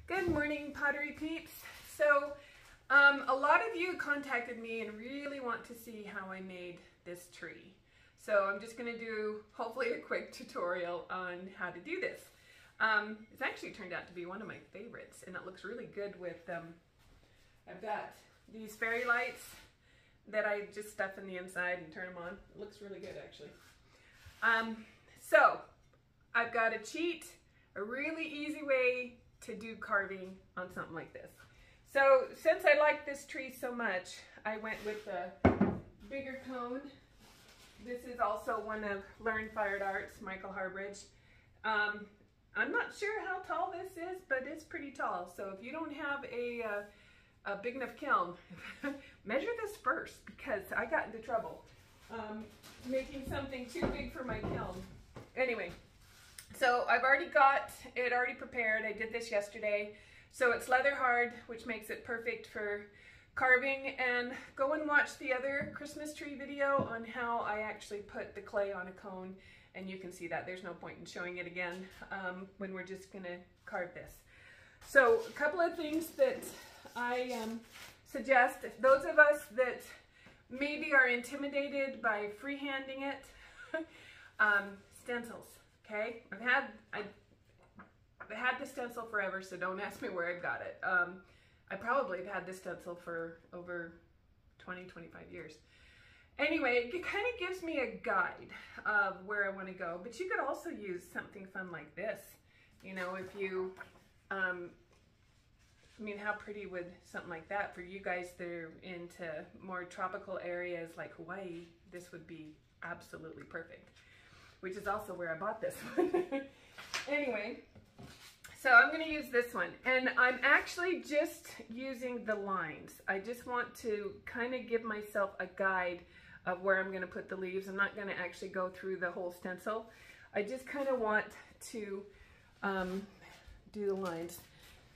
Good morning, pottery peeps. So a lot of you contacted me and really want to see how I made this tree. So I'm just going to do hopefully a quick tutorial on how to do this. It's actually turned out to be one of my favorites, and it looks really good with, I've got these fairy lights that I just stuff in the inside and turn them on. It looks really good, actually. So I've got a cheat, a really easy way to do carving on something like this. So since I like this tree so much, I went with a bigger cone. This is also one of Learn Fired Arts, Michael Harbridge. I'm not sure how tall this is, but it's pretty tall. So if you don't have a big enough kiln, measure this first, because I got into trouble making something too big for my kiln. Anyway, so I've already got it already prepared. I did this yesterday. So it's leather hard, which makes it perfect for carving. And go and watch the other Christmas tree video on how I actually put the clay on a cone, and you can see that. There's no point in showing it again when we're just gonna carve this. So a couple of things that I suggest, those of us that maybe are intimidated by freehanding it, stencils. Okay, I've had this stencil forever, so don't ask me where I've got it. I probably have had this stencil for over 20, 25 years. Anyway, it kind of gives me a guide of where I want to go, but you could also use something fun like this. You know, if you, I mean, how pretty would something like that, for you guys that are into more tropical areas like Hawaii, this would be absolutely perfect. Which is also where I bought this one. Anyway, so I'm going to use this one, and I'm actually just using the lines. I just want to kind of give myself a guide of where I'm going to put the leaves. I'm not going to actually go through the whole stencil. I just kind of want to do the lines.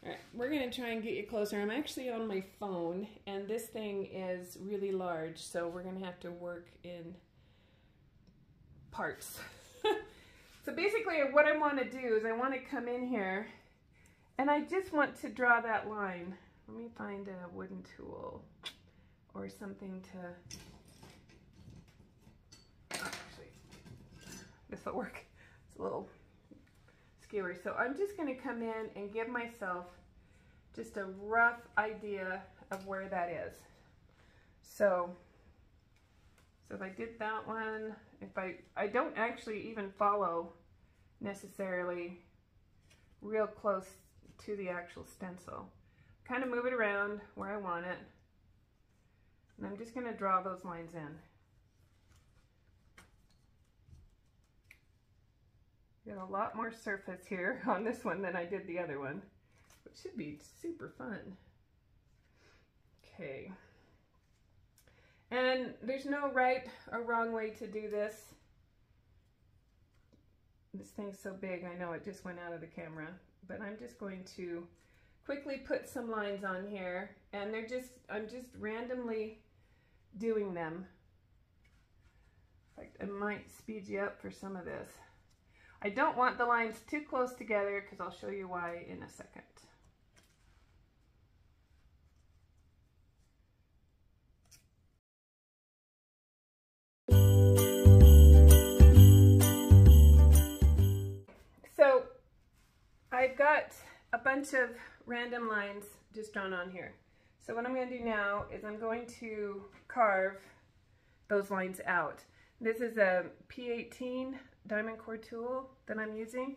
All right, we're going to try and get you closer. I'm actually on my phone, and this thing is really large, so we're going to have to work in parts. So basically what I want to do is I want to come in here and I just want to draw that line. Let me find a wooden tool or something to, oh, actually, this will work. It's a little skewery. So I'm just going to come in and give myself just a rough idea of where that is. So if I did that one, if I don't actually even follow necessarily real close to the actual stencil. Kind of move it around where I want it. And I'm just going to draw those lines in. Got a lot more surface here on this one than I did the other one, which should be super fun. Okay. And there's no right or wrong way to do this. This thing's so big, I know it just went out of the camera, but I'm just going to quickly put some lines on here, and I'm just randomly doing them. In fact, I might speed you up for some of this. I don't want the lines too close together, because I'll show you why in a second. So I've got a bunch of random lines just drawn on here. So what I'm going to do now is I'm going to carve those lines out. This is a P18 diamond core tool that I'm using.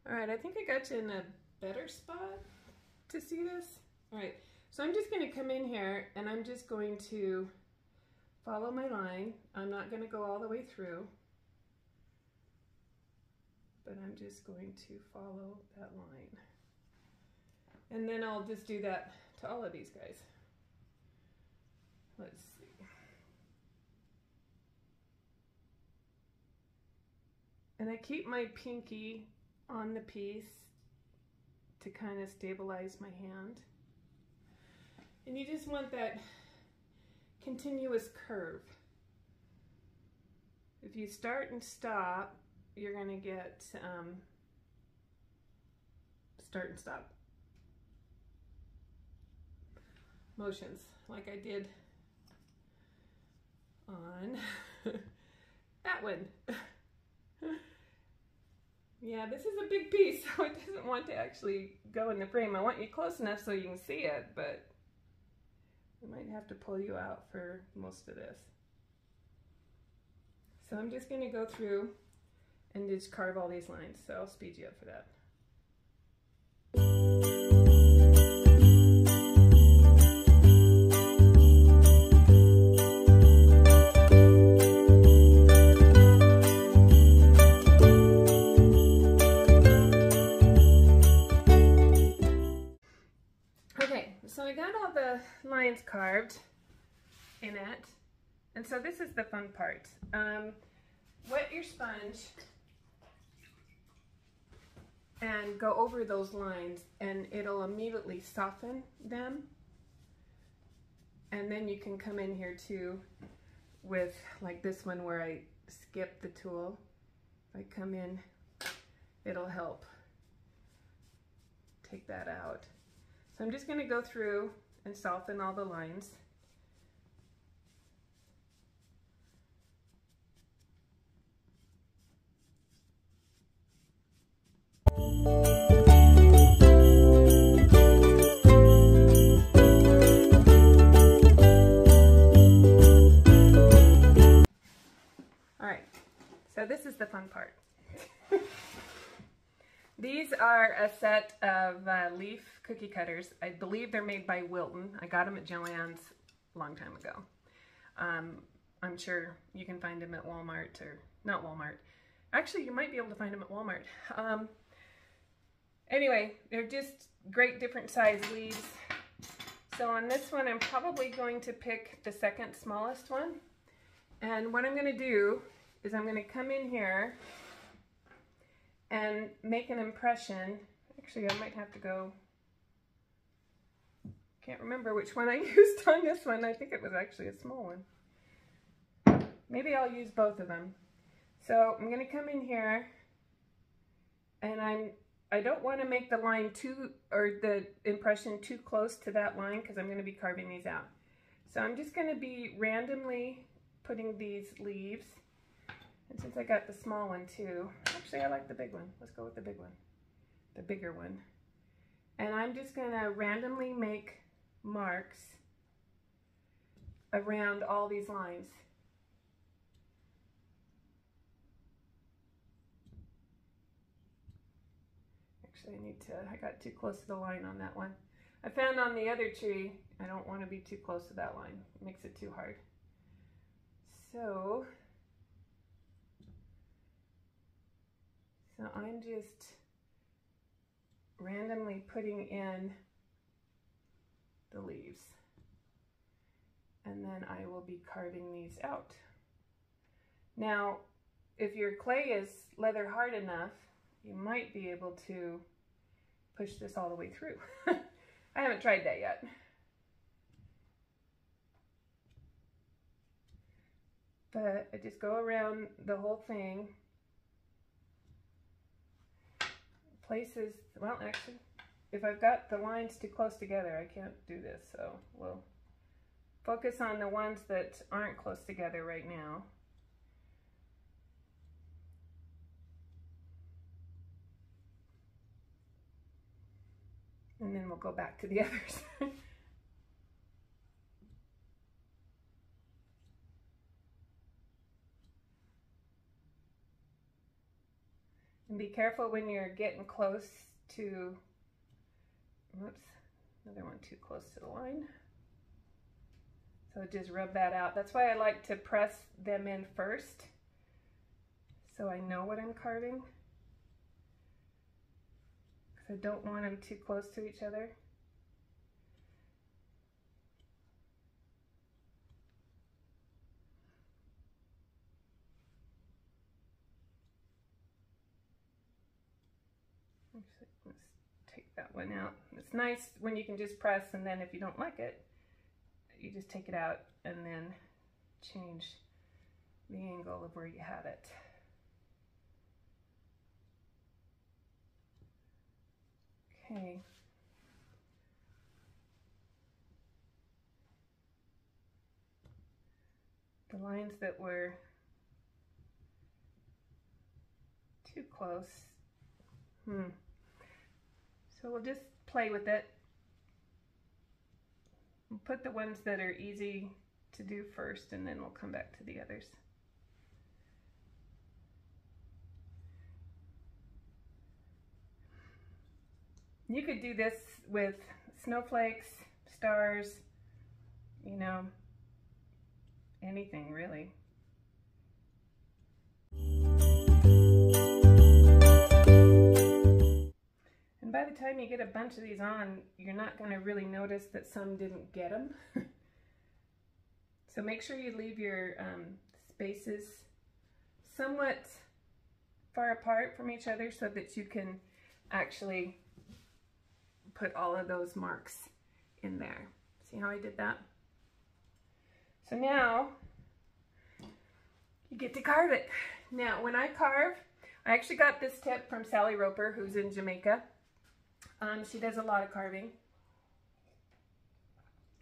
All right, I think I got you in a better spot to see this. All right, so I'm just going to come in here and I'm just going to follow my line. I'm not going to go all the way through, but I'm just going to follow that line. And then I'll just do that to all of these guys. Let's see. And I keep my pinky on the piece to kind of stabilize my hand. And you just want that continuous curve. If you start and stop, you're going to get start and stop motions like I did on that one. Yeah, this is a big piece, so it doesn't want to actually go in the frame. I want you close enough so you can see it, but I might have to pull you out for most of this. So I'm just going to go through and just carve all these lines, so I'll speed you up for that. Okay, so I got all the lines carved in it, and so this is the fun part. Wet your sponge and go over those lines, and it'll immediately soften them. And then you can come in here too with like this one where I skip the tool. If I come in, it'll help take that out. So I'm just going to go through and soften all the lines. Alright, so this is the fun part. These are a set of leaf cookie cutters. I believe they're made by Wilton. I got them at Joann's a long time ago. I'm sure you can find them at Walmart, or not Walmart. Actually, you might be able to find them at Walmart. Anyway, they're just great different size leaves. So on this one, I'm probably going to pick the second smallest one. And what I'm going to do is I'm going to come in here and make an impression. Actually, I might have to go, can't remember which one I used on this one. I think it was actually a small one. Maybe I'll use both of them. So I'm going to come in here, and I don't want to make the line or the impression too close to that line, because I'm going to be carving these out. So I'm just going to be randomly putting these leaves. And since I got the small one too, actually I like the big one. Let's go with the big one, the bigger one. And I'm just going to randomly make marks around all these lines. Actually, I got too close to the line on that one. I found on the other tree, I don't want to be too close to that line. It makes it too hard. So I'm just randomly putting in the leaves, and then I will be carving these out. Now, if your clay is leather hard enough, you might be able to push this all the way through. I haven't tried that yet. But I just go around the whole thing. Places, well, actually, if I've got the lines too close together, I can't do this, so we'll focus on the ones that aren't close together right now. And then we'll go back to the others. And be careful when you're getting close to, whoops, another one too close to the line. So just rub that out. That's why I like to press them in first, so I know what I'm carving. Because I don't want them too close to each other. Actually, let's take that one out. It's nice when you can just press, and then if you don't like it, you just take it out and then change the angle of where you had it. Okay. lines that were too close. So we'll just play with it. We'll put the ones that are easy to do first, and then we'll come back to the others. You could do this with snowflakes, stars, you know, anything really. And by the time you get a bunch of these on, you're not going to really notice that some didn't get them. So make sure you leave your spaces somewhat far apart from each other so that you can actually put all of those marks in there. See how I did that? So now you get to carve it. Now when I carve, I actually got this tip from Sally Roper, who's in Jamaica. She does a lot of carving.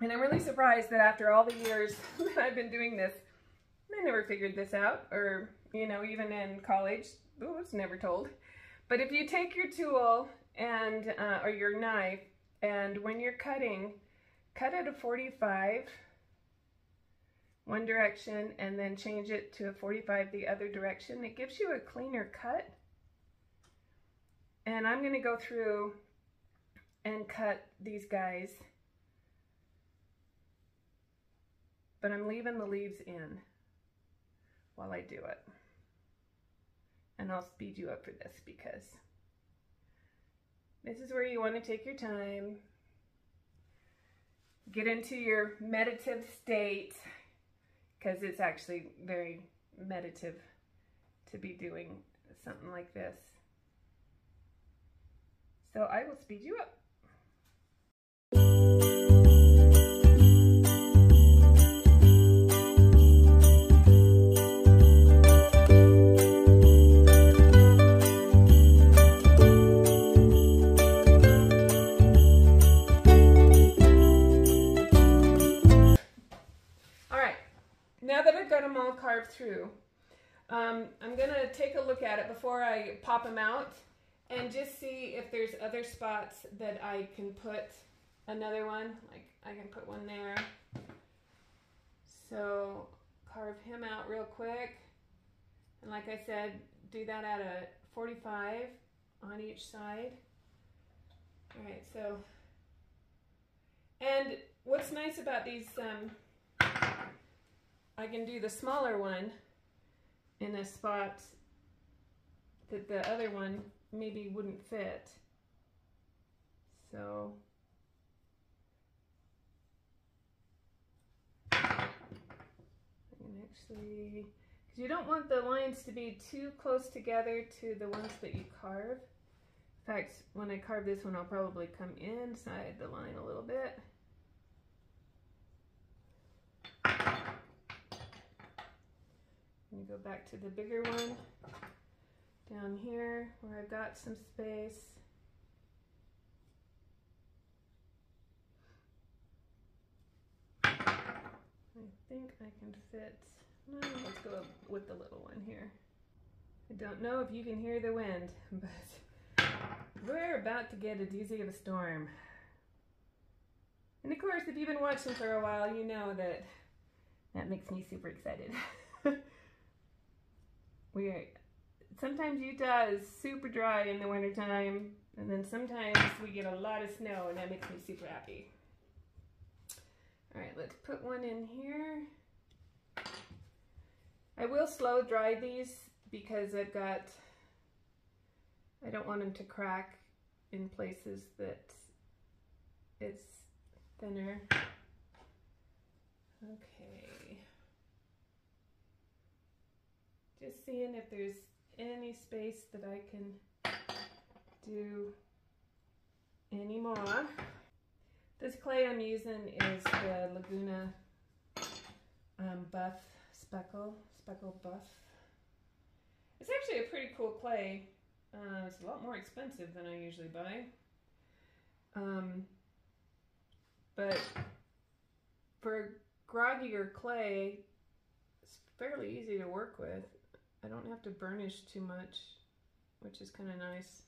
And I'm really surprised that after all the years that I've been doing this, I never figured this out, or, you know, even in college, I was never told. But if you take your tool and, or your knife, and when you're cutting, cut at a 45, one direction, and then change it to a 45 the other direction, it gives you a cleaner cut. And I'm going to go through and cut these guys, but I'm leaving the leaves in while I do it. And I'll speed you up for this because this is where you want to take your time, get into your meditative state, because it's actually very meditative to be doing something like this. So I will speed you up. Now that I've got them all carved through, I'm going to take a look at it before I pop them out and just see if there's other spots that I can put another one. Like I can put one there. So carve him out real quick. And like I said, do that at a 45 on each side. All right, so, and what's nice about these, I can do the smaller one in a spot that the other one maybe wouldn't fit. So I can actually, because you don't want the lines to be too close together to the ones that you carve. In fact, when I carve this one, I'll probably come inside the line a little bit. Go back to the bigger one down here where I've got some space. I think I can fit, no, let's go with the little one here. I don't know if you can hear the wind, but we're about to get a doozy of a storm. And of course, if you've been watching for a while, you know that that makes me super excited. Sometimes Utah is super dry in the wintertime, and then sometimes we get a lot of snow, and that makes me super happy. All right, let's put one in here. I will slow dry these because I don't want them to crack in places that it's thinner. Okay. Just seeing if there's any space that I can do any more. This clay I'm using is the Laguna Buff Speckle Buff. It's actually a pretty cool clay. It's a lot more expensive than I usually buy. But for groggier clay, fairly easy to work with. I don't have to burnish too much, which is kind of nice.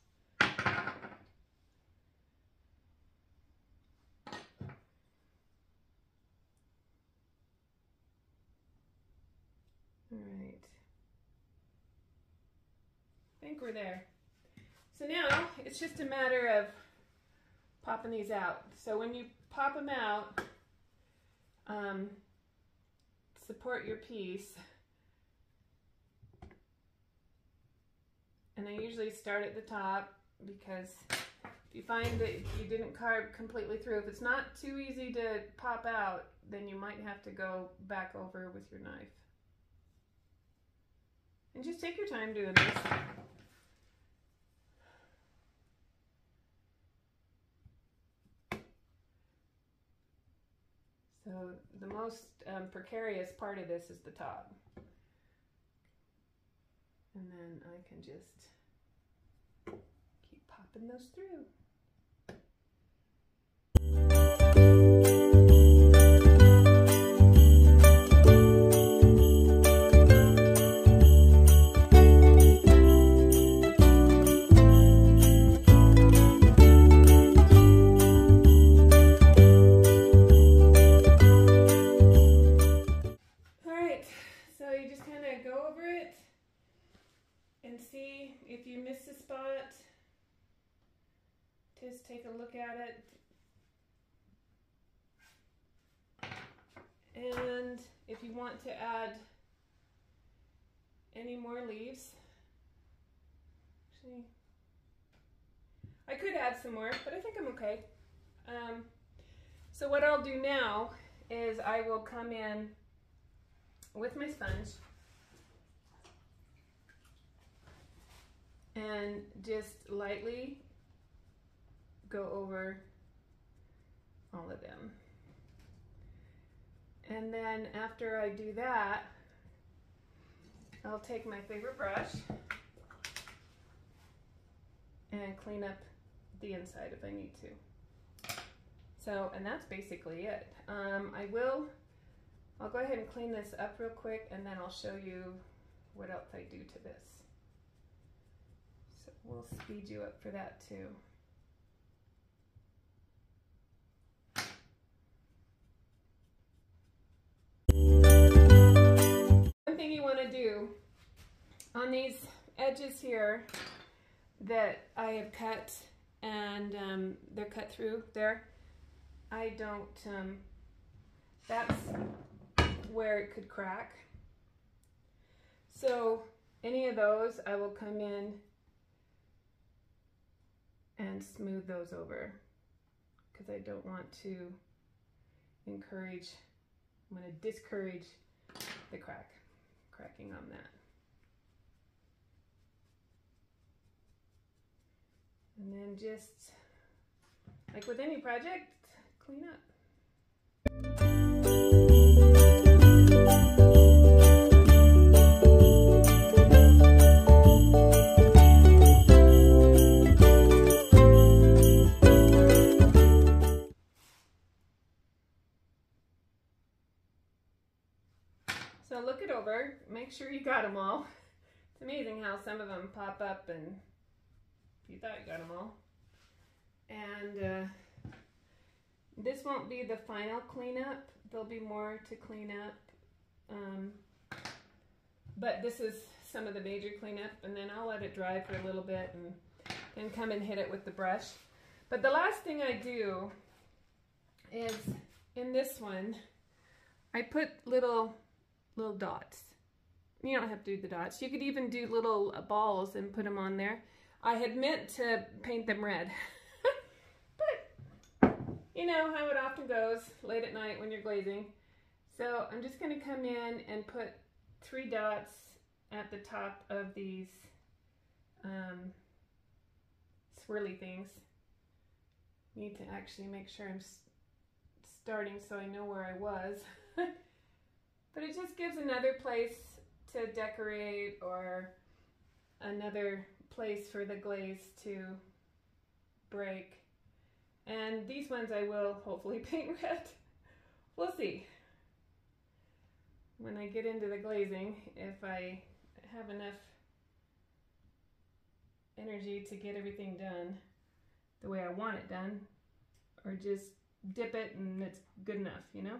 All right. I think we're there. So now it's just a matter of popping these out. So when you pop them out, support your piece. And I usually start at the top because if you find that you didn't carve completely through, if it's not too easy to pop out, then you might have to go back over with your knife. And just take your time doing this. So the most precarious part of this is the top. And then I can just keep popping those through. Just take a look at it, and if you want to add any more leaves, actually I could add some more, but I think I'm okay. So what I'll do now is I will come in with my sponge and just lightly go over all of them. And then after I do that, I'll take my favorite brush and clean up the inside if I need to. So, and that's basically it. I'll go ahead and clean this up real quick, and then I'll show you what else I do to this. So we'll speed you up for that too. One thing you want to do on these edges here that I have cut, and they're cut through there, I don't, that's where it could crack. So any of those, I will come in and smooth those over, because I don't want to encourage, I'm going to discourage the cracking on that. And then just, like with any project, clean up. So look it over, make sure you got them all. It's amazing how some of them pop up and you thought you got them all. And this won't be the final cleanup. There'll be more to clean up. But this is some of the major cleanup, and then I'll let it dry for a little bit and then come and hit it with the brush. But the last thing I do is, in this one, I put little dots. You don't have to do the dots. You could even do little balls and put them on there. I had meant to paint them red. But you know how it often goes late at night when you're glazing. So I'm just going to come in and put 3 dots at the top of these swirly things. Need to actually make sure I'm starting so I know where I was. But it just gives another place to decorate, or another place for the glaze to break. And these ones I will hopefully paint red. We'll see. when I get into the glazing, if I have enough energy to get everything done the way I want it done, or just dip it and it's good enough, you know?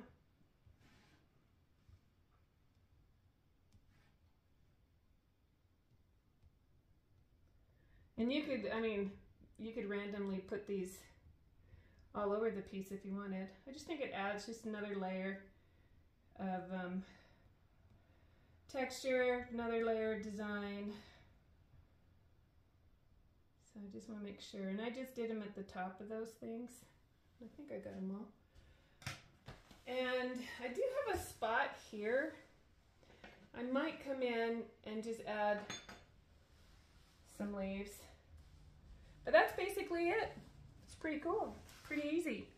And you could, I mean, you could randomly put these all over the piece if you wanted. I just think it adds just another layer of texture, another layer of design. So I just want to make sure. And I just did them at the top of those things. I think I got them all. And I do have a spot here. I might come in and just add some leaves. But that's basically it. It's pretty cool, pretty easy.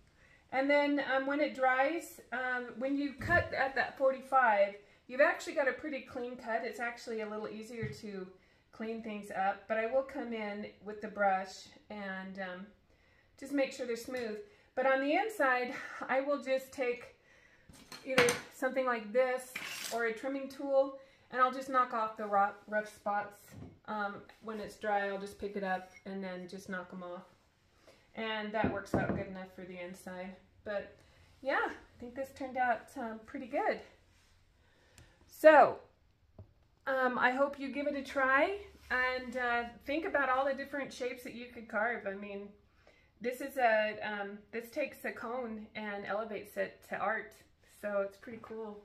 And then when it dries, when you cut at that 45, you've actually got a pretty clean cut. It's actually a little easier to clean things up, but I will come in with the brush and just make sure they're smooth. But on the inside, I will just take either something like this or a trimming tool, and I'll just knock off the rough spots. When it's dry, I'll just pick it up and then just knock them off. And that works out good enough for the inside. But yeah, I think this turned out pretty good. So I hope you give it a try and think about all the different shapes that you could carve. I mean, this is this takes a cone and elevates it to art. So it's pretty cool.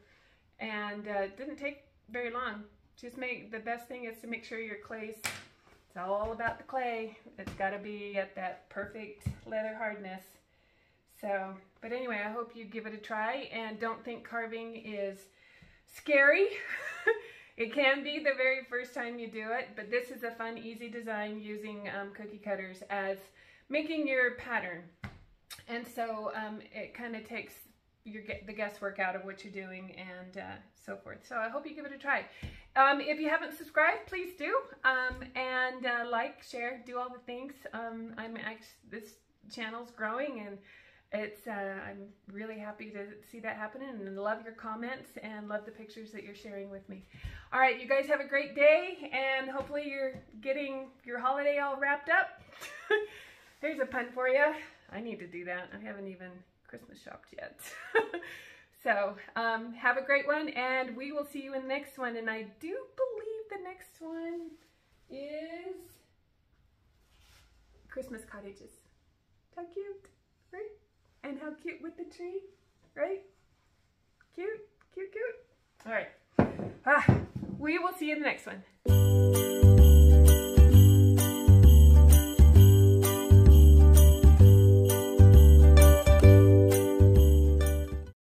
And it didn't take very long. Just the best thing is to make sure your clay's, it's all about the clay. It's got to be at that perfect leather hardness. So, but anyway, I hope you give it a try and don't think carving is scary. It can be the very first time you do it, but this is a fun, easy design using cookie cutters as making your pattern. And so it kind of takes the guesswork out of what you're doing and so forth. So I hope you give it a try. If you haven't subscribed, please do. And like, share, do all the things. This channel's growing, and it's I'm really happy to see that happening, and love your comments and love the pictures that you're sharing with me. All right, you guys have a great day, and hopefully you're getting your holiday all wrapped up. Here's a pun for you. I need to do that. I haven't even Christmas shopped yet. So have a great one, and we will see you in the next one. And I do believe the next one is Christmas cottages. How cute, right? And how cute with the tree, right? Cute, cute, cute. All right. We will see you in the next one.